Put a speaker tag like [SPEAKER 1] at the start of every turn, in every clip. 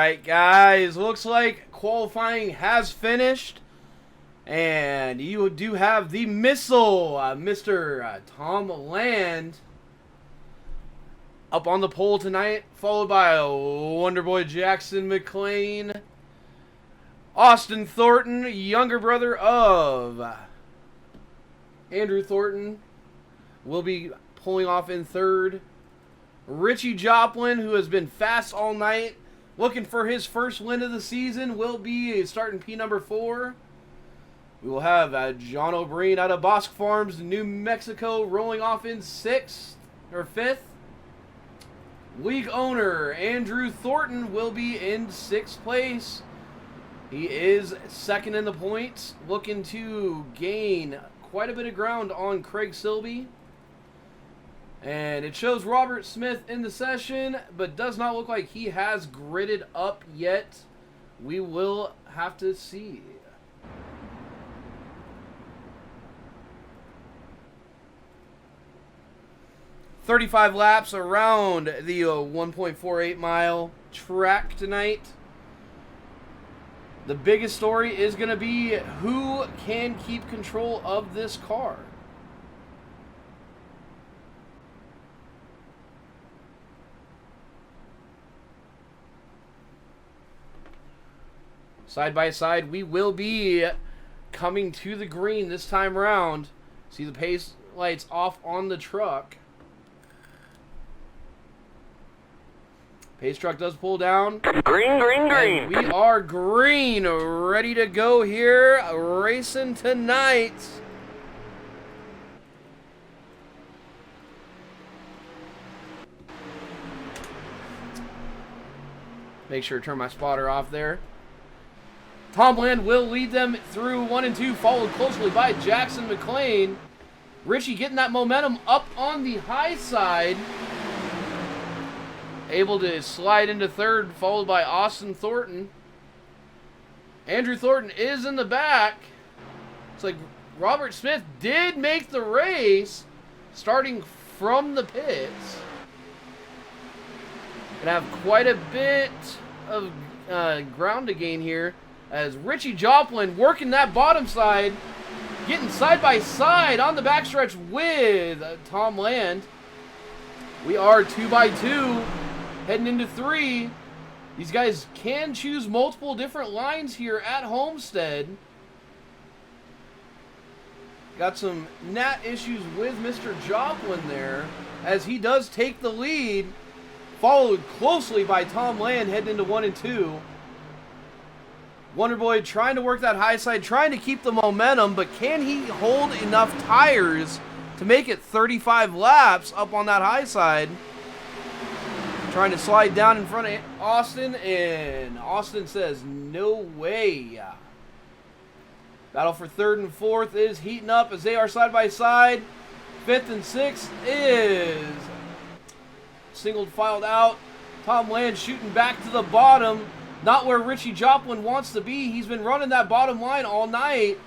[SPEAKER 1] right, guys. Looks like qualifying has finished. And you do have the missile, Mr. Tom Land, up on the pole tonight, followed by Wonderboy Jackson McLean. Austin Thornton, younger brother of Andrew Thornton, will be pulling off in third. Richie Joplin, who has been fast all night, looking for his first win of the season, will be starting P number 4. We will have John O'Brien out of Bosque Farms, New Mexico, rolling off in 6th or 5th. League owner Andrew Thornton will be in 6th place. He is second in the points, looking to gain quite a bit of ground on Craig Silby. And it shows Robert Smith in the session, but does not look like he has gridded up yet. We will have to see. "35 laps around the 1.48 mile track tonight. The biggest story is going to be who can keep control of this car. Side by side, we will be coming to the green this time around. See the pace lights off on the truck. Pace truck does pull down.
[SPEAKER 2] Green, green, green.
[SPEAKER 1] And we are green, ready to go here, racing tonight. Make sure to turn my spotter off there. Tom Land will lead them through 1 and 2, followed closely by Jackson McLean. Richie getting that momentum up on the high side. Able to slide into third, followed by Austin Thornton. Andrew Thornton is in the back. It's like Robert Smith did make the race, starting from the pits. Gonna have quite a bit of ground to gain here, as Richie Joplin working that bottom side, getting side by side on the backstretch with Tom Land. We are 2 by 2. Heading into 3. These guys can choose multiple different lines here at Homestead. Got some gnat issues with Mr. Joplin there, as he does take the lead, followed closely by Tom Land heading into 1 and 2. Wonderboy trying to work that high side, trying to keep the momentum, but can he hold enough tires to make it 35 laps up on that high side? Trying to slide down in front of Austin, and Austin says, no way. Battle for 3rd and 4th is heating up as they are side by side. 5th and 6th is singled filed out. Tom Land shooting back to the bottom. Not where Richie Joplin wants to be. He's been running that bottom line all night.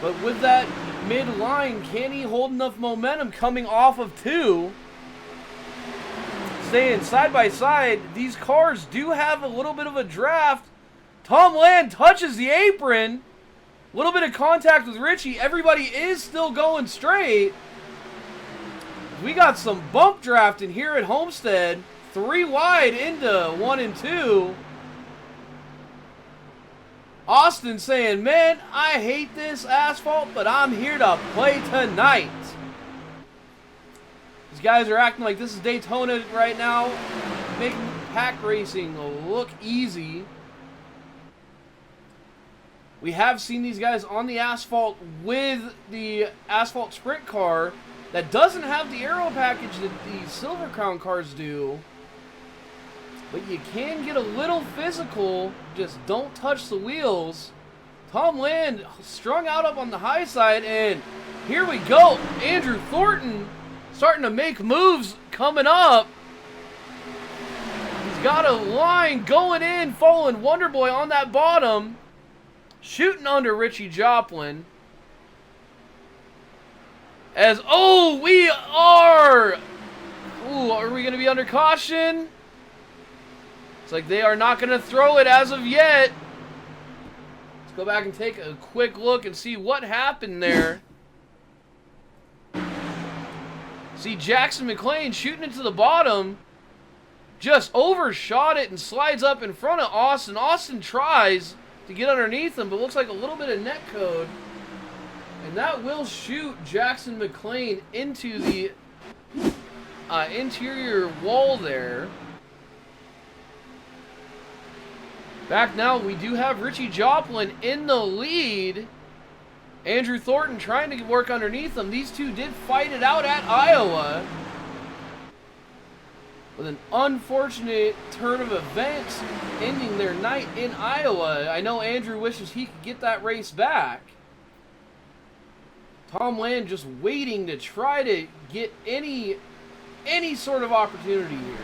[SPEAKER 1] But with that mid line, can he hold enough momentum coming off of 2? Staying side by side, these cars do have a little bit of a draft. Tom Land touches the apron. A little bit of contact with Richie. Everybody is still going straight. We got some bump drafting here at Homestead. 3 wide into 1 and 2. Austin saying, man, I hate this asphalt, but I'm here to play tonight. These guys are acting like this is Daytona right now, making pack racing look easy. We have seen these guys on the asphalt with the asphalt sprint car that doesn't have the aero package that the Silver Crown cars do. But you can get a little physical, just don't touch the wheels. Tom Land strung out up on the high side, and here we go. Andrew Thornton starting to make moves coming up. He's got a line going in, following Wonderboy on that bottom. Shooting under Richie Joplin. As, oh, we are. Ooh, are we going to be under caution? It's like they are not going to throw it as of yet. Let's go back and take a quick look and see what happened there. See Jackson McClain shooting it to the bottom. Just overshot it and slides up in front of Austin. Austin tries to get underneath him, but looks like a little bit of net code. And that will shoot Jackson McClain into the interior wall there. Back now, we do have Richie Joplin in the lead. Andrew Thornton trying to work underneath him. These two did fight it out at Iowa. With an unfortunate turn of events ending their night in Iowa. I know Andrew wishes he could get that race back. Tom Land just waiting to try to get any sort of opportunity here.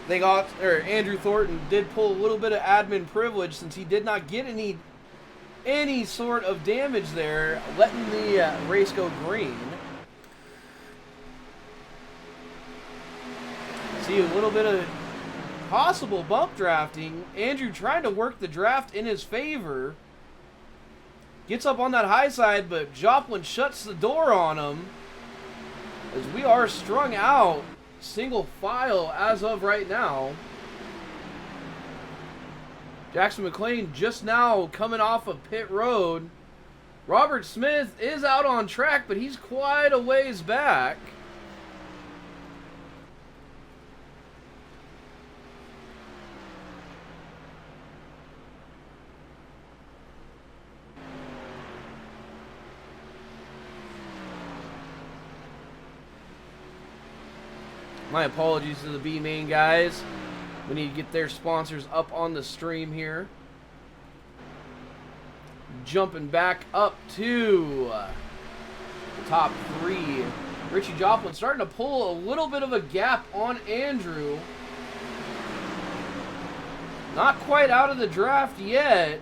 [SPEAKER 1] Andrew Thornton did pull a little bit of admin privilege since he did not get any sort of damage there, letting the race go green. See a little bit of possible bump drafting. Andrew trying to work the draft in his favor. Gets up on that high side, but Joplin shuts the door on him. As we are strung out, single file as of right now. Jackson McClain just now coming off of pit road. Robert Smith is out on track, but he's quite a ways back. My apologies to the B-Main guys. We need to get their sponsors up on the stream here. Jumping back up to the top three. Richie Joplin starting to pull a little bit of a gap on Andrew. Not quite out of the draft yet.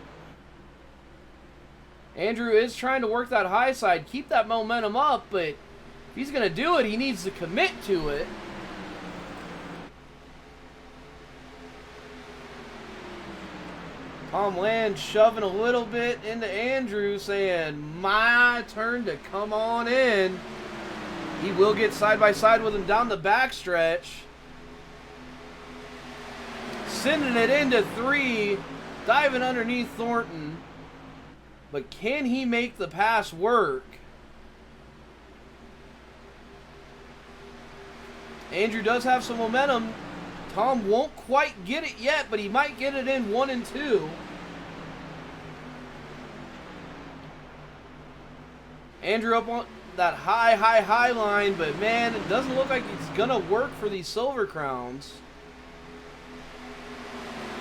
[SPEAKER 1] Andrew is trying to work that high side, keep that momentum up, but if he's going to do it, he needs to commit to it. Tom Land shoving a little bit into Andrew, saying, my turn to come on in. He will get side by side with him down the backstretch. Sending it into three, diving underneath Thornton. But can he make the pass work? Andrew does have some momentum. Tom won't quite get it yet, but he might get it in 1 and 2. Andrew up on that high line, but man, it doesn't look like it's going to work for these Silver Crowns.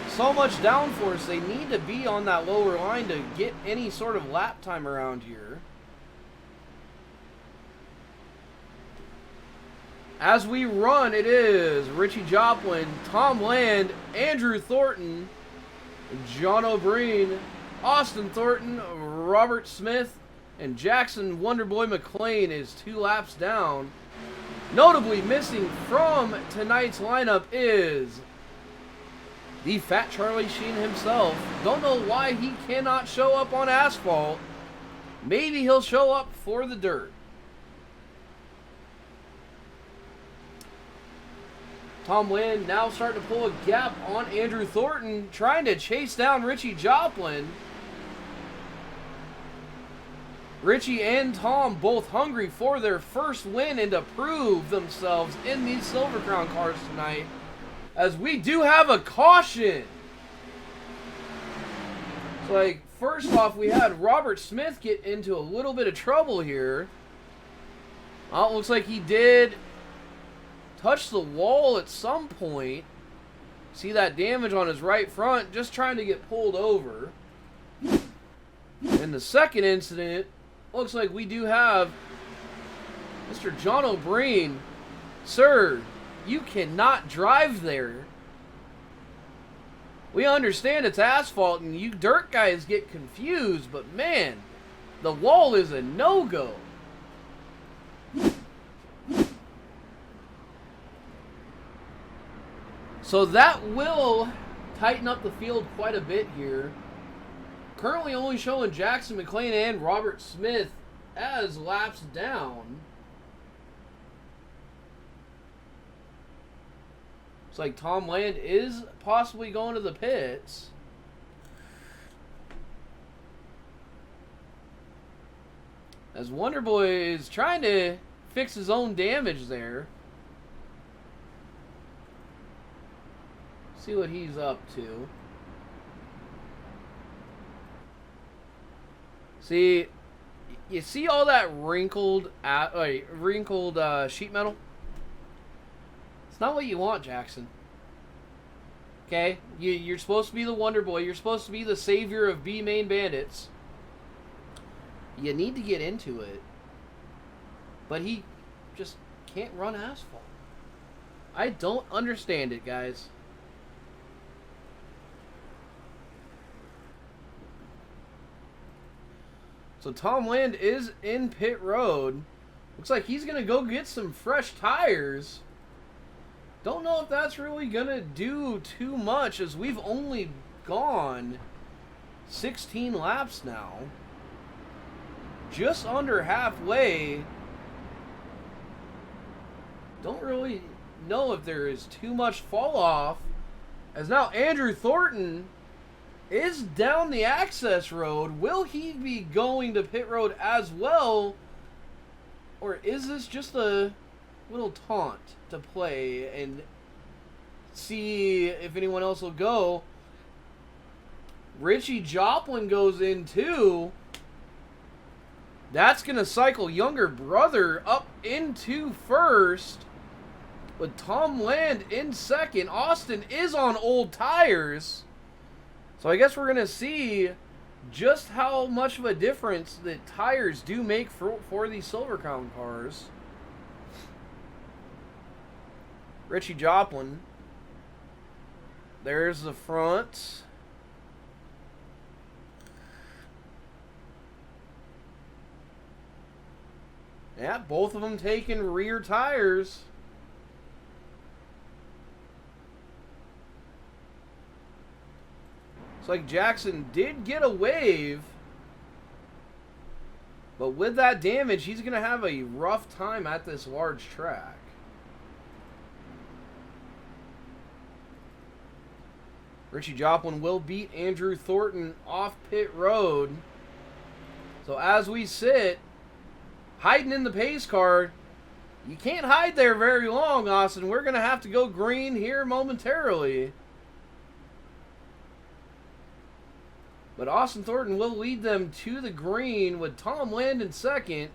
[SPEAKER 1] So much downforce, they need to be on that lower line to get any sort of lap time around here. As we run, it is Richie Joplin, Tom Land, Andrew Thornton, John O'Brien, Austin Thornton, Robert Smith, and Jackson Wonderboy McClain is 2 laps down. Notably missing from tonight's lineup is the Fat Charlie Sheen himself. Don't know why he cannot show up on asphalt. Maybe he'll show up for the dirt. Tom Land now starting to pull a gap on Andrew Thornton, trying to chase down Richie Joplin. Richie and Tom both hungry for their first win and to prove themselves in these Silver Crown cars tonight, as we do have a caution. So, like, first off, we had Robert Smith get into a little bit of trouble here. Well, it looks like he did touch the wall at some point. See that damage on his right front, just trying to get pulled over. In the second incident, looks like we do have Mr. John O'Brien. Sir, you cannot drive there. We understand it's asphalt and you dirt guys get confused, but man, the wall is a no-go. So that will tighten up the field quite a bit here. Currently only showing Jackson McClain and Robert Smith as laps down. Looks like Tom Land is possibly going to the pits. As Wonderboy is trying to fix his own damage there. See what he's up to. See, you see all that wrinkled sheet metal? It's not what you want, Jackson. Okay? You're supposed to be the Wonder Boy. You're supposed to be the savior of B-Main Bandits. You need to get into it. But he just can't run asphalt. I don't understand it, guys. So Tom Land is in pit road. Looks like he's going to go get some fresh tires. Don't know if that's really going to do too much, as we've only gone 16 laps now. Just under halfway. Don't really know if there is too much fall off, as now Andrew Thornton is down the access road. Will he be going to pit road as well? Or is this just a little taunt to play and see if anyone else will go? Richie Joplin goes in too. That's going to cycle younger brother up into first. With Tom Land in second. Austin is on old tires. So I guess we're going to see just how much of a difference that tires do make for these Silver Crown cars. Richie Joplin. There's the front. Yeah, both of them taking rear tires. It's like Jackson did get a wave, but with that damage, he's going to have a rough time at this large track. Richie Joplin will beat Andrew Thornton off pit road. So as we sit, hiding in the pace car, you can't hide there very long, Austin. We're going to have to go green here momentarily. But Austin Thornton will lead them to the green with Tom Land in second,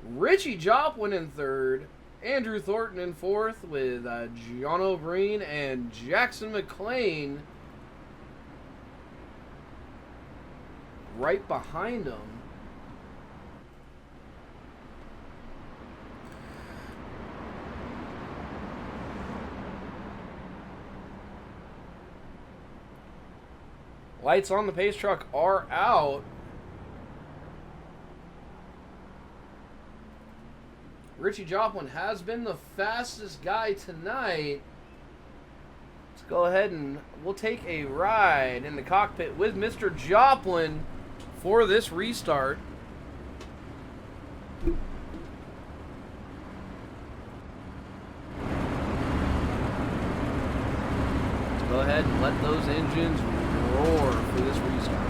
[SPEAKER 1] Richie Joplin in third, Andrew Thornton in fourth with John O'Brien and Jackson McClain right behind them. Lights on the pace truck are out. Richie Joplin has been the fastest guy tonight. Let's go ahead and we'll take a ride in the cockpit with Mr. Joplin for this restart. Let's go ahead and let those engines roar for this restart.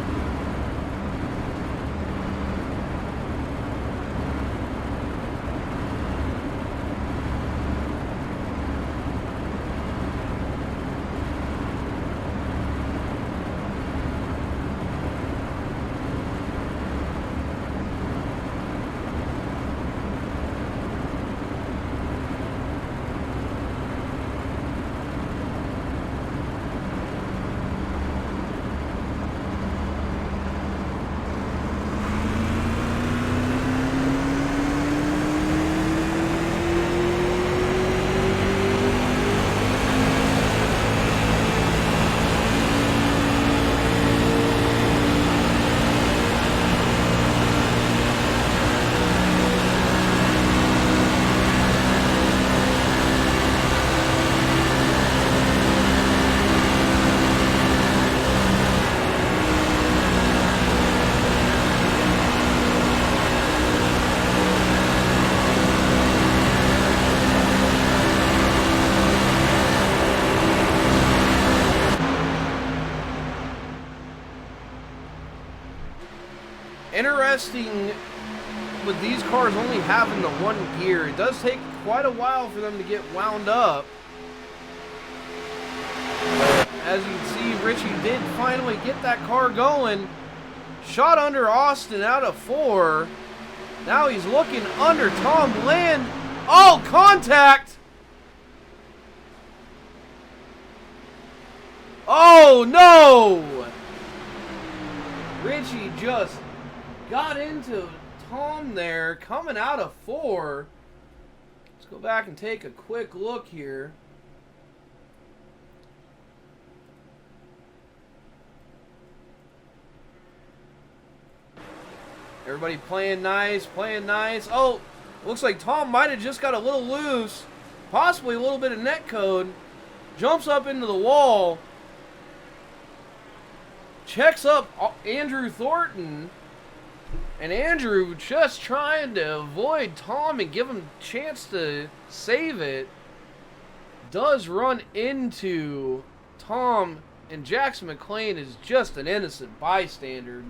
[SPEAKER 1] Interesting with these cars only having the one gear. It does take quite a while for them to get wound up. But as you can see, Richie did finally get that car going. Shot under Austin out of 4. Now he's looking under Tom Land. Oh, contact! Oh, no! Richie just got into Tom there, coming out of 4. Let's go back and take a quick look here. Everybody playing nice, playing nice. Oh, looks like Tom might have just got a little loose. Possibly a little bit of net code. Jumps up into the wall. Checks up Andrew Thornton. And Andrew, just trying to avoid Tom and give him a chance to save it, does run into Tom. And Jackson McClain is just an innocent bystander.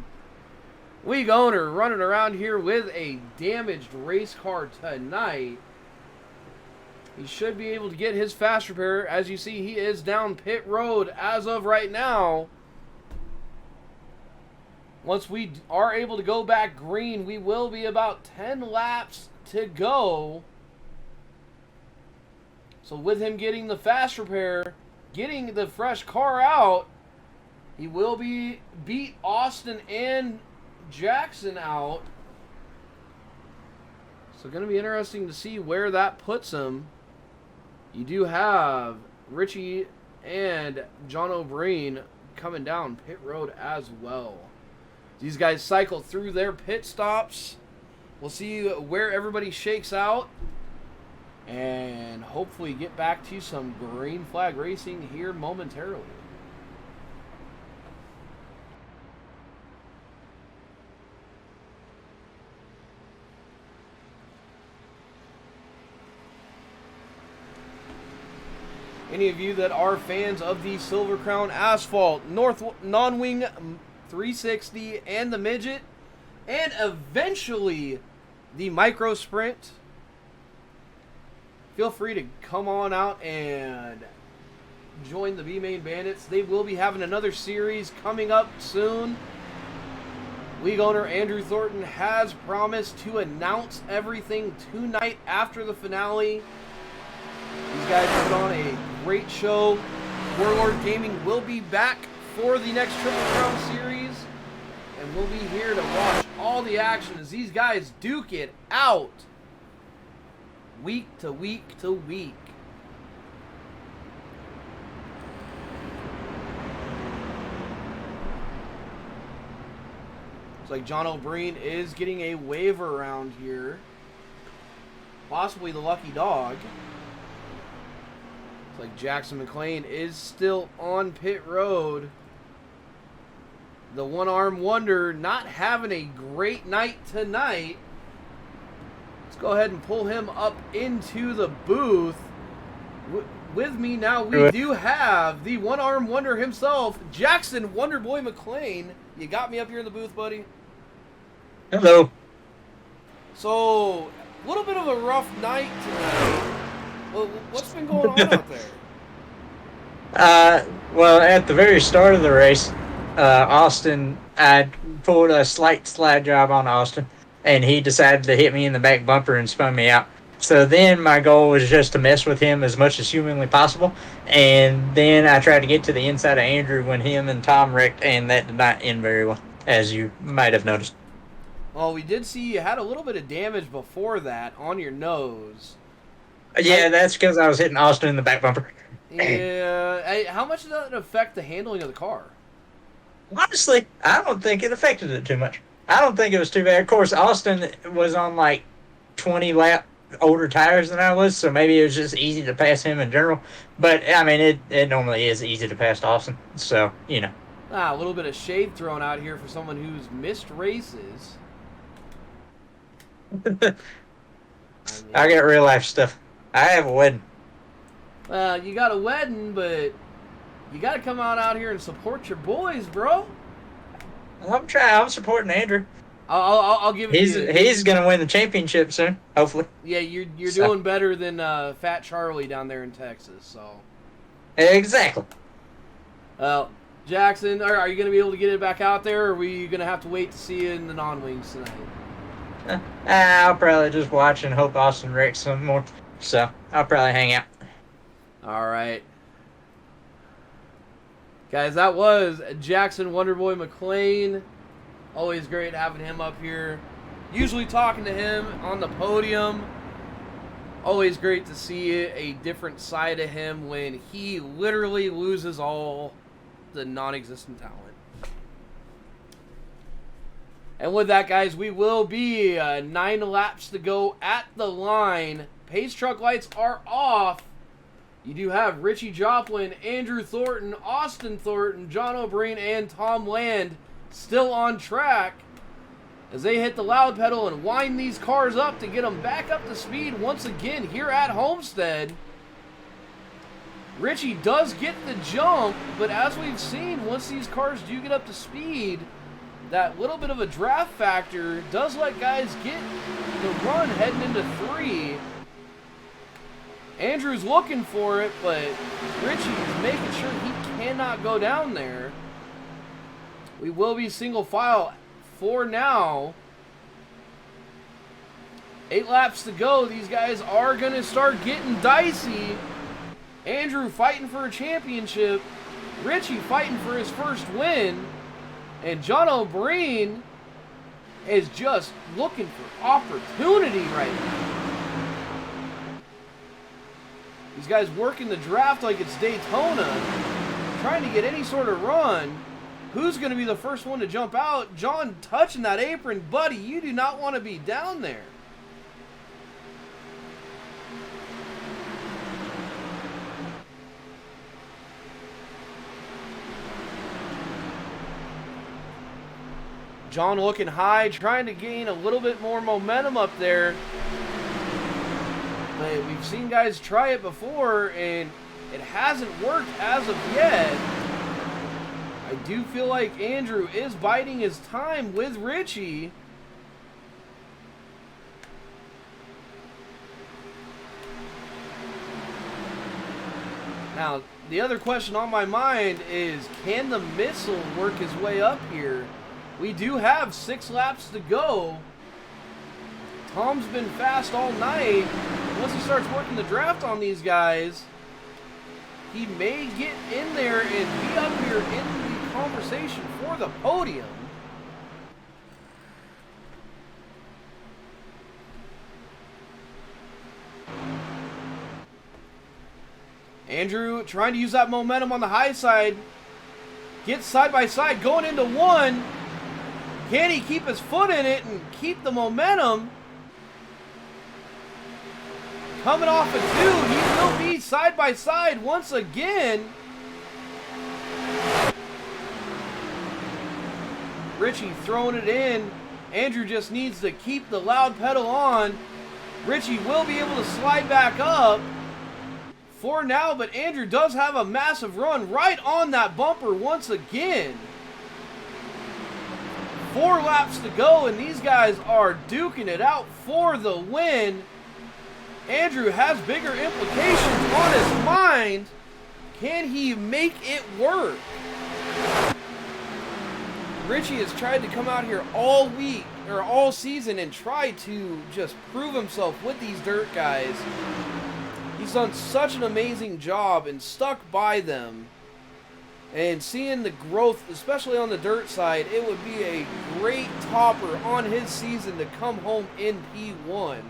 [SPEAKER 1] League owner running around here with a damaged race car tonight. He should be able to get his fast repair. As you see, he is down pit road as of right now. Once we are able to go back green, we will be about 10 laps to go. So with him getting the fast repair, getting the fresh car out, he will be beat Austin and Jackson out. So going to be interesting to see where that puts him. You do have Richie and John O'Brien coming down pit road as well. These guys cycle through their pit stops. We'll see where everybody shakes out. And hopefully get back to some green flag racing here momentarily. Any of you that are fans of the Silver Crown Asphalt, North Non-Wing 360, and the Midget, and eventually the Micro Sprint, feel free to come on out and join the B-Main Bandits. They will be having another series coming up soon. League owner Andrew Thornton has promised to announce everything tonight after the finale. These guys put on a great show. Warlord Gaming will be back for the next Triple Crown series, and we'll be here to watch all the action as these guys duke it out week to week to week. Looks like John O'Brien is getting a waiver around here, possibly the lucky dog. Like Jackson McClain is still on pit road. The one-arm wonder not having a great night tonight. Let's go ahead and pull him up into the booth. With me now, we do have the one-arm wonder himself, Jackson Wonderboy McClain. You got me up here in the booth, buddy.
[SPEAKER 2] Hello.
[SPEAKER 1] So, a little bit of a rough night tonight. Well, what's been going on out there?
[SPEAKER 2] Well, at the very start of the race, Austin, I pulled a slight slide job on Austin, and he decided to hit me in the back bumper and spun me out. So then my goal was just to mess with him as much as humanly possible, and then I tried to get to the inside of Andrew when him and Tom wrecked, and that did not end very well, as you might have noticed.
[SPEAKER 1] Well, we did see you had a little bit of damage before that on your nose.
[SPEAKER 2] Yeah, that's because I was hitting Austin in the back bumper.
[SPEAKER 1] Yeah. Hey, how much did that affect the handling of the car?
[SPEAKER 2] Honestly, I don't think it affected it too much. I don't think it was too bad. Of course, Austin was on like 20 lap older tires than I was, so maybe it was just easy to pass him in general. But, I mean, it normally is easy to pass Austin, so, you know.
[SPEAKER 1] A little bit of shade thrown out here for someone who's missed races.
[SPEAKER 2] I got real life stuff. I have a wedding.
[SPEAKER 1] Well, you got a wedding, but you got to come out here and support your boys, bro.
[SPEAKER 2] I'm trying. I'm supporting Andrew.
[SPEAKER 1] I'll give it to you.
[SPEAKER 2] He's gonna win the championship soon, hopefully.
[SPEAKER 1] Yeah, you're doing better than Fat Charlie down there in Texas. So
[SPEAKER 2] Exactly.
[SPEAKER 1] well, Jackson, are you going to be able to get it back out there, or are we going to have to wait to see you in the non-wings tonight?
[SPEAKER 2] I'll probably just watch and hope Austin wrecks some more. So I'll probably hang out.
[SPEAKER 1] All right. Guys, that was Jackson Wonderboy McLean. Always great having him up here. Usually talking to him on the podium. Always great to see a different side of him when he literally loses all the non-existent talent. And with that, guys, we will be 9 laps to go at the line. Pace truck lights are off. You do have Richie Joplin, Andrew Thornton, Austin Thornton, John O'Brien, and Tom Land still on track as they hit the loud pedal and wind these cars up to get them back up to speed once again here at Homestead. Richie does get the jump, but as we've seen, once these cars do get up to speed, that little bit of a draft factor does let guys get the run heading into 3. Andrew's looking for it, but Richie's making sure he cannot go down there. We will be single file for now. 8 laps to go. These guys are going to start getting dicey. Andrew fighting for a championship. Richie fighting for his first win. And John O'Brien is just looking for opportunity right now. These guys working the draft like it's Daytona, trying to get any sort of run. Who's going to be the first one to jump out? John touching that apron. Buddy, you do not want to be down there. John looking high, trying to gain a little bit more momentum up there. But we've seen guys try it before, and it hasn't worked as of yet. I do feel like Andrew is biding his time with Richie. Now, the other question on my mind is, can the missile work his way up here? We do have 6 laps to go. Tom's been fast all night. Once he starts working the draft on these guys, he may get in there and be up here in the conversation for the podium. Andrew trying to use that momentum on the high side. Gets side by side, going into 1. Can he keep his foot in it and keep the momentum? Coming off a 2, he will be side by side once again. Richie throwing it in. Andrew just needs to keep the loud pedal on. Richie will be able to slide back up for now, but Andrew does have a massive run right on that bumper once again. 4 laps to go, and these guys are duking it out for the win. Andrew has bigger implications on his mind. Can he make it work? Richie has tried to come out here all week, or all season, and try to just prove himself with these dirt guys. He's done such an amazing job and stuck by them. And seeing the growth, especially on the dirt side, it would be a great topper on his season to come home in P1.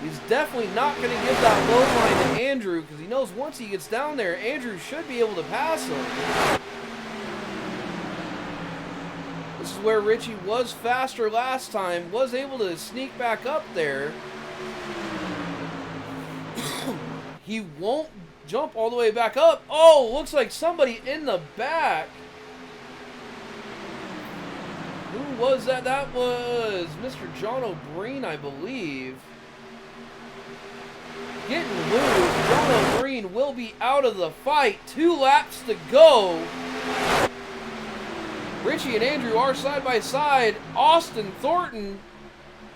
[SPEAKER 1] He's definitely not going to give that low line to Andrew, because he knows once he gets down there, Andrew should be able to pass him. This is where Richie was faster last time, was able to sneak back up there. He won't jump all the way back up. Oh, looks like somebody in the back. Who was that? That was Mr. John O'Brien, I believe. Getting loose. John O'Brien will be out of the fight. 2 laps to go. Richie and Andrew are side by side. Austin Thornton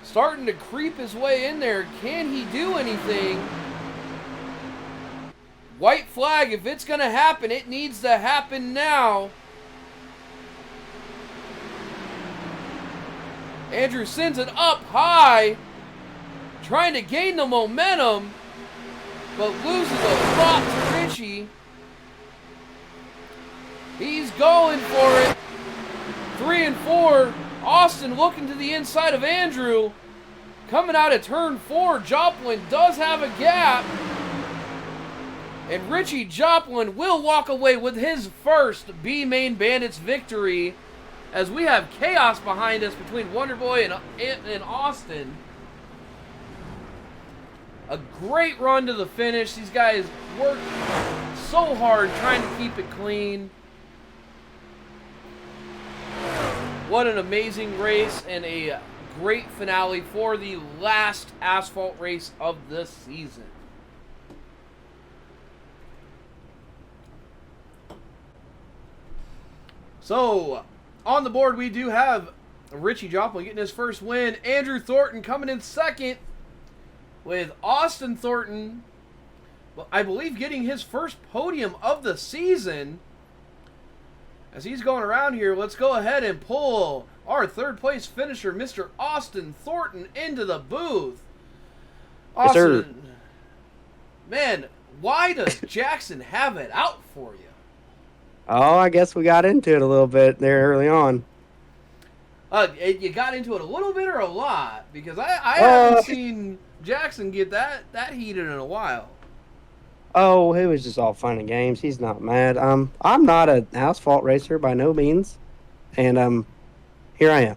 [SPEAKER 1] starting to creep his way in there. Can he do anything? White flag, if it's going to happen, it needs to happen now. Andrew sends it up high, trying to gain the momentum, but loses a spot to Richie. He's going for it. 3 and 4. Austin looking to the inside of Andrew. Coming out of turn 4, Joplin does have a gap. And Richie Joplin will walk away with his first B-Main Bandits victory, as we have chaos behind us between Wonderboy and Austin. A great run to the finish. These guys worked so hard trying to keep it clean. What an amazing race and a great finale for the last asphalt race of the season. So, on the board we do have Richie Joplin getting his first win. Andrew Thornton coming in second, with Austin Thornton, I believe, getting his first podium of the season. As he's going around here, let's go ahead and pull our third place finisher, Mr. Austin Thornton, into the booth. Austin,
[SPEAKER 3] yes, sir.
[SPEAKER 1] Man, why does Jackson have it out for you?
[SPEAKER 3] Oh, I guess we got into it a little bit there early on.
[SPEAKER 1] You got into it a little bit or a lot? Because I haven't seen Jackson get that heated in a while.
[SPEAKER 3] Oh, it was just all fun and games. He's not mad. I'm not an asphalt racer by no means, and here I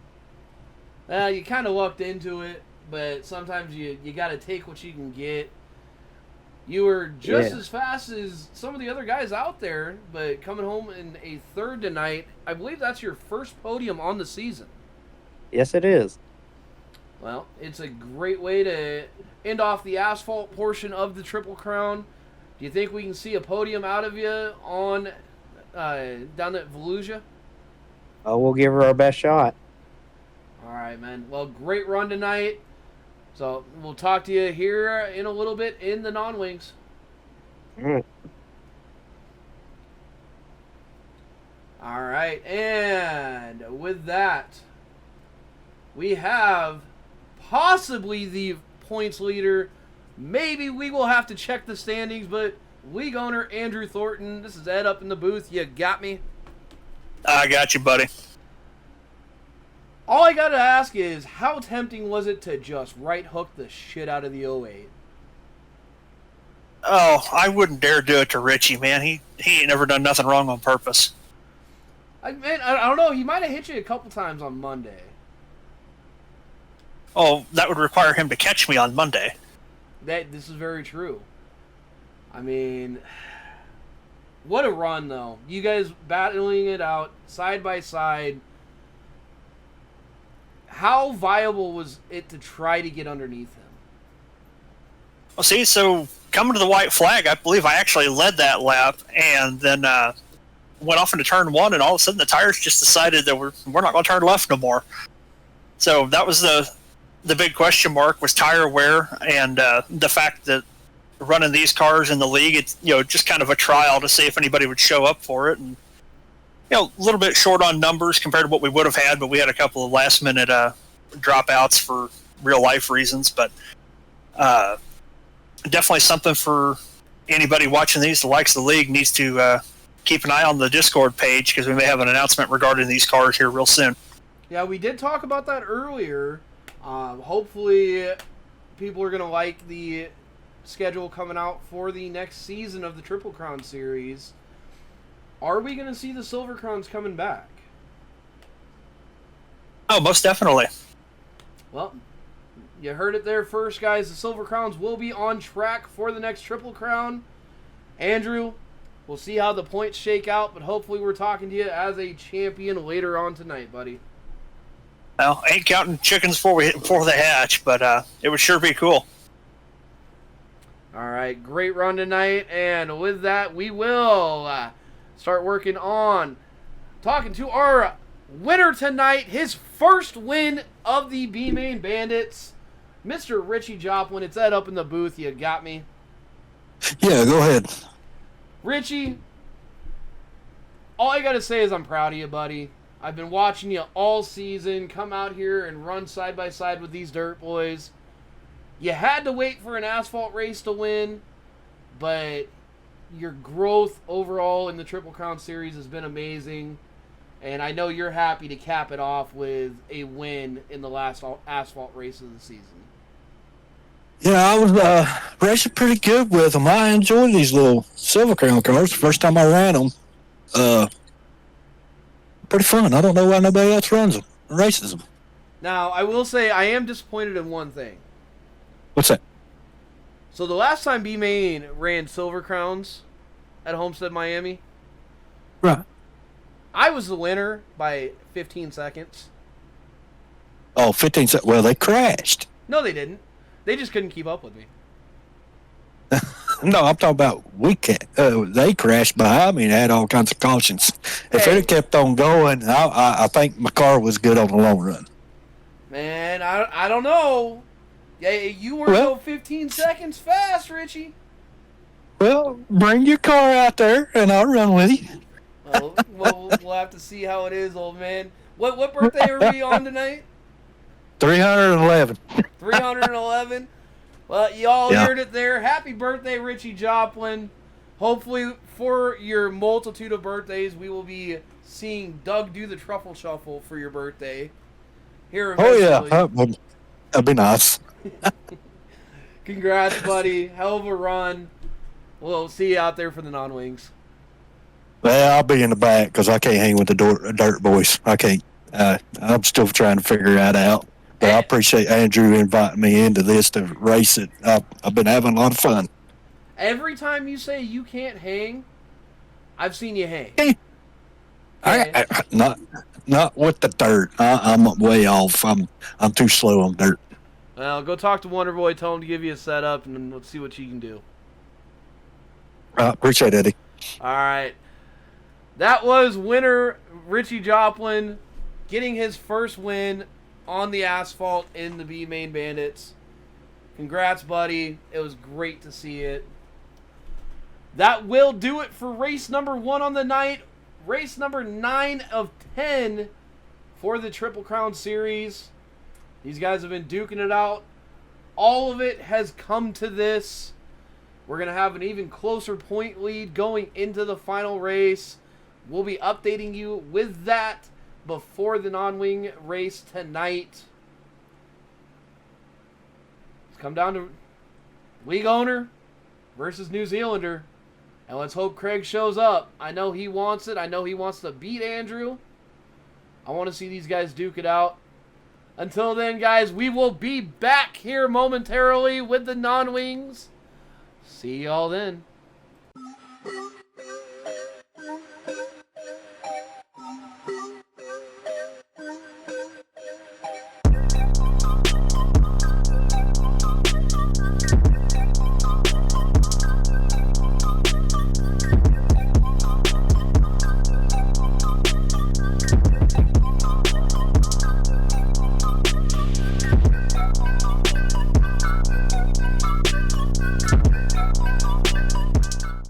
[SPEAKER 3] am.
[SPEAKER 1] You kind of lucked into it, but sometimes you got to take what you can get. You were just as fast as some of the other guys out there, but coming home in a third tonight. I believe that's your first podium on the season.
[SPEAKER 3] Yes, it is.
[SPEAKER 1] Well, it's a great way to end off the asphalt portion of the Triple Crown. Do you think we can see a podium out of you on down at Volusia?
[SPEAKER 3] Oh, we'll give her our best shot.
[SPEAKER 1] All right, man. Well, great run tonight. So we'll talk to you here in a little bit in the non-wings.
[SPEAKER 3] All right.
[SPEAKER 1] All right, and with that, we have possibly the points leader. Maybe we will have to check the standings, but league owner Andrew Thornton, this is Ed up in the booth. You got me?
[SPEAKER 4] I got you, buddy.
[SPEAKER 1] All I got to ask is, how tempting was it to just right hook the shit out of the 08?
[SPEAKER 4] Oh, I wouldn't dare do it to Richie, man. He ain't never done nothing wrong on purpose.
[SPEAKER 1] I don't know. He might have hit you a couple times on Monday.
[SPEAKER 4] Oh, that would require him to catch me on Monday.
[SPEAKER 1] This is very true. I mean, what a run, though. You guys battling it out side by side. How viable was it to try to get underneath him?
[SPEAKER 4] Well, see, so coming to the white flag, I believe I actually led that lap, and then went off into turn 1, and all of a sudden the tires just decided that we're not going to turn left no more. So that was the big question mark, was tire wear, and the fact that running these cars in the league, it's just kind of a trial to see if anybody would show up for it. And a little bit short on numbers compared to what we would have had, but we had a couple of last minute dropouts for real life reasons. But definitely something for anybody watching these. The likes of the league needs to keep an eye on the Discord page, because we may have an announcement regarding these cars here real soon.
[SPEAKER 1] Yeah, we did talk about that earlier. Hopefully people are going to like the schedule coming out for the next season of the Triple Crown Series. Are we going to see the Silver Crowns coming back?
[SPEAKER 4] Oh, most definitely.
[SPEAKER 1] Well, you heard it there first, guys. The Silver Crowns will be on track for the next Triple Crown. Andrew, we'll see how the points shake out, but hopefully we're talking to you as a champion later on tonight, buddy.
[SPEAKER 4] Well, ain't counting chickens before they hatch, but it would sure be cool.
[SPEAKER 1] All right, great run tonight, and with that, we will start working on talking to our winner tonight, his first win of the B-Main Bandits, Mr. Richie Joplin. It's Ed up in the booth. You got me?
[SPEAKER 5] Yeah, go ahead.
[SPEAKER 1] Richie, all I got to say is I'm proud of you, buddy. I've been watching you all season come out here and run side by side with these dirt boys. You had to wait for an asphalt race to win, but your growth overall in the Triple Crown Series has been amazing. And I know you're happy to cap it off with a win in the last asphalt race of the season.
[SPEAKER 5] Yeah, I was racing pretty good with them. I enjoy these little Silver Crown cars. The first time I ran them, pretty fun. I don't know why nobody else runs them, races them.
[SPEAKER 1] Now, I will say I am disappointed in one thing.
[SPEAKER 5] What's that?
[SPEAKER 1] So the last time B-Main ran Silver Crowns at Homestead, Miami,
[SPEAKER 5] Right.
[SPEAKER 1] I was the winner by 15 seconds.
[SPEAKER 5] Oh, 15 seconds. Well, they crashed.
[SPEAKER 1] No, they didn't. They just couldn't keep up with me.
[SPEAKER 5] No, I'm talking about they crashed behind me and had all kinds of cautions. If
[SPEAKER 1] Hey.
[SPEAKER 5] it had kept on going, I think my car was good on the long run.
[SPEAKER 1] Man, I don't know. Yeah, you weren't
[SPEAKER 5] Well-
[SPEAKER 1] go 15 seconds fast, Richie.
[SPEAKER 5] Well, bring your car out there and I'll run with you.
[SPEAKER 1] Well, we'll have to see how it is, old man. What birthday are we on tonight?
[SPEAKER 5] 311.
[SPEAKER 1] 311. Well, y'all
[SPEAKER 5] Yeah.
[SPEAKER 1] heard it there. Happy birthday, Richie Joplin. Hopefully, for your multitude of birthdays, we will be seeing Doug do the truffle shuffle for your birthday. Here
[SPEAKER 5] Oh,
[SPEAKER 1] eventually.
[SPEAKER 5] yeah. That'd be nice.
[SPEAKER 1] Congrats, buddy. Hell of a run. We'll see you out there for the non-wings.
[SPEAKER 5] Well, I'll be in the back because I can't hang with the dirt boys. I can't. I'm still trying to figure that out. But I appreciate Andrew inviting me into this to race it. I've been having a lot of fun.
[SPEAKER 1] Every time you say you can't hang, I've seen you hang.
[SPEAKER 5] I not with the dirt. I'm way off. I'm too slow on dirt.
[SPEAKER 1] Well, go talk to Wonder Boy. Tell him to give you a setup, and then let's see what you can do.
[SPEAKER 5] Appreciate it, Eddie.
[SPEAKER 1] All right. That was winner Richie Joplin getting his first win on the asphalt in the B-Main Bandits. Congrats, buddy. It was great to see it. That will do it for race number 1 on the night. Race number 9 of 10 for the Triple Crown Series. These guys have been duking it out. All of it has come to this. We're going to have an even closer point lead going into the final race. We'll be updating you with that before the non-wing race tonight. It's come down to league owner versus New Zealander. And let's hope Craig shows up. I know he wants it. I know he wants to beat Andrew. I want to see these guys duke it out. Until then, guys, we will be back here momentarily with the non-wings. See y'all then.